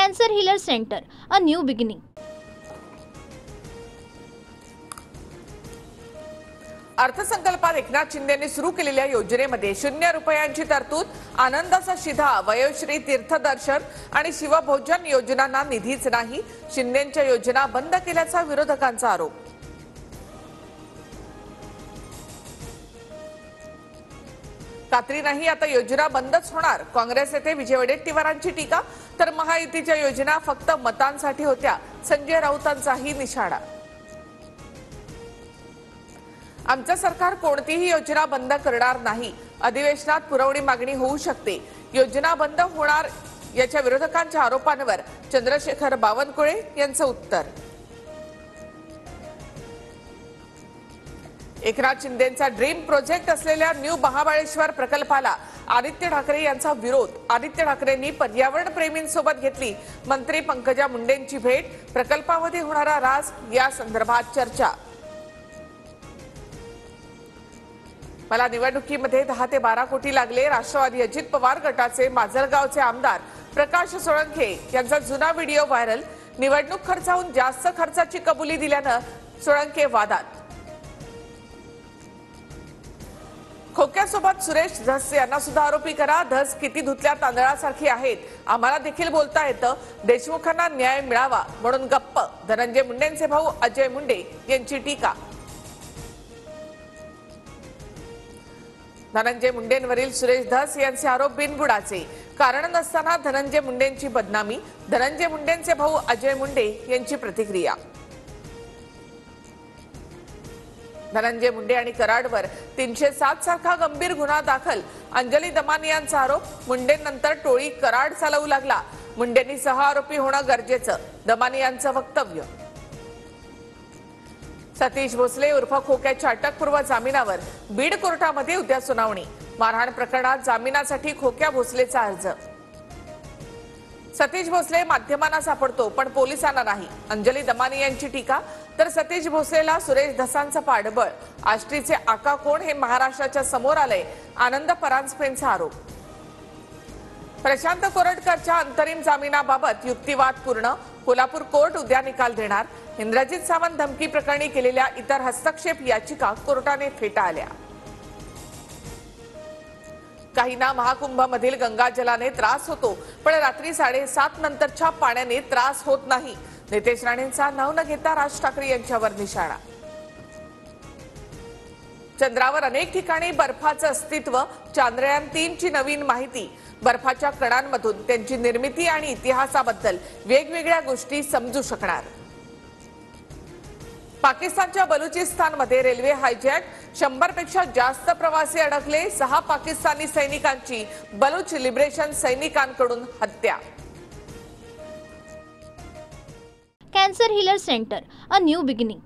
Cancer Healer Center, a new beginning. अर्थसंकल्पात एकनाथ शिंदेंनी सुरू केलेल्या योजनेमध्ये 0 रुपयांची तरतूद, आनंदाचा शिधा, वयोश्री तीर्थदर्शन आणि शिवभोजन योजनांना निधीच नाही. शिंदेंच्या योजना बंद केल्याचा विरोधकांचा आरोप. खात्री नाही, आता योजना बंदच होणार. काँग्रेस येथे विजय वडेट्टीवारांची टीका, तर महायुतीच्या योजना फक्त मतांसाठी होत्या, संजय राऊतांचाही निशाणा. आमचं सरकार कोणतीही योजना बंद करणार नाही. अधिवेशनात पुरवणी मागणी होऊ शकते. योजना बंद होणार याच्या विरोधकांच्या आरोपांवर चंद्रशेखर बावनकुळे यांचं उत्तर. एकनाथ शिंदेंचा ड्रीम प्रोजेक्ट असलेल्या न्यू महाबळेश्वर प्रकल्पाला आदित्य ठाकरे यांचा विरोध. आदित्य ठाकरेंनी पर्यावरण प्रेमींसोबत घेतली मंत्री पंकजा मुंडेंची भेट. प्रकल्पामध्ये होणारा राज या संदर्भात चर्चा. मला निवडणुकीमध्ये 10 ते 12 कोटी लागले. राष्ट्रवादी अजित पवार गटाचे माजलगावचे आमदार प्रकाश सोळंके यांचा जुना व्हिडिओ व्हायरल. निवडणूक खर्चाहून जास्त खर्चाची कबुली दिल्यानं सोळंके वादात. खोक्यासोबत सुरेश धस यांना सुद्धा आरोपी करा. धस किती धुतल्या तांदळासारखी आहेत, आम्हाला देखील बोलता येतं. देशमुखांना न्याय मिळावा म्हणून गप्प. धनंजय मुंडेंचे भाऊ अजय मुंडे यांची टीका. धनंजय मुंडेंवरील सुरेश धस यांचे आरोप बिनबुडाचे. कारण नसताना धनंजय मुंडेंची बदनामी. धनंजय मुंडेंचे भाऊ अजय मुंडे यांची प्रतिक्रिया. धनंजय मुंडे आणि कराडवर 307 सारखा गंभीर गुन्हा दाखल. अंजली दमानियांचा आरोप. मुंडेंनंतर टोळी कराड चालवू लागला. मुंडेंनी सहआरोपी होणं गरजेचं, दमानियांचं वक्तव्य. सतीश भोसले उर्फ खोक्याच्या अटकपूर्व जामिनावर बीड कोर्टामध्ये उद्या सुनावणी. मारहाण प्रकरणात जामिनासाठी खोक्या भोसलेचा अर्ज. सतीश भोसले माध्यमांना सापडतो पण पोलिसांना नाही, अंजली दमानी यांची टीका. तर सतीश भोसलेला सुरेश धसांचं पाठबळ. आष्टीचे आका कोण हे महाराष्ट्राच्या समोर आलंय, आनंद परांजपेंचा आरोप. प्रशांत कोरटकरच्या अंतरिम जामिनाबाबत युक्तिवाद पूर्ण. कोल्हापूर कोर्ट उद्या निकाल देणार. इंद्रजित सावंत धमकी प्रकरणी केलेल्या इतर हस्तक्षेप याचिका कोर्टाने फेटाळल्या. काहींना महाकुंभमधील गंगाजलाने त्रास होतो, पण रात्री 7:30 नंतरच्या पाण्याने त्रास होत नाही. नितेश राणेंचा नाव न घेता राज ठाकरे यांच्यावर निशाणा. चंद्रावर अनेक ठिकाणी बर्फाचं अस्तित्व. चांद्रयान 3 ची नवीन माहिती. बर्फाच्या कणांमधून त्यांची निर्मिती आणि इतिहासाबद्दल वेगवेगळ्या गोष्टी समजू शकणार. पाकिस्तानच्या बलुचिस्तानमध्ये रेल्वे हायजॅक. 100 पेक्षा जास्त प्रवासी अडकले. 6 पाकिस्तानी सैनिकांची बलुच लिबरेशन सैनिकांकडून हत्या. Cancer Healer Center, a new beginning.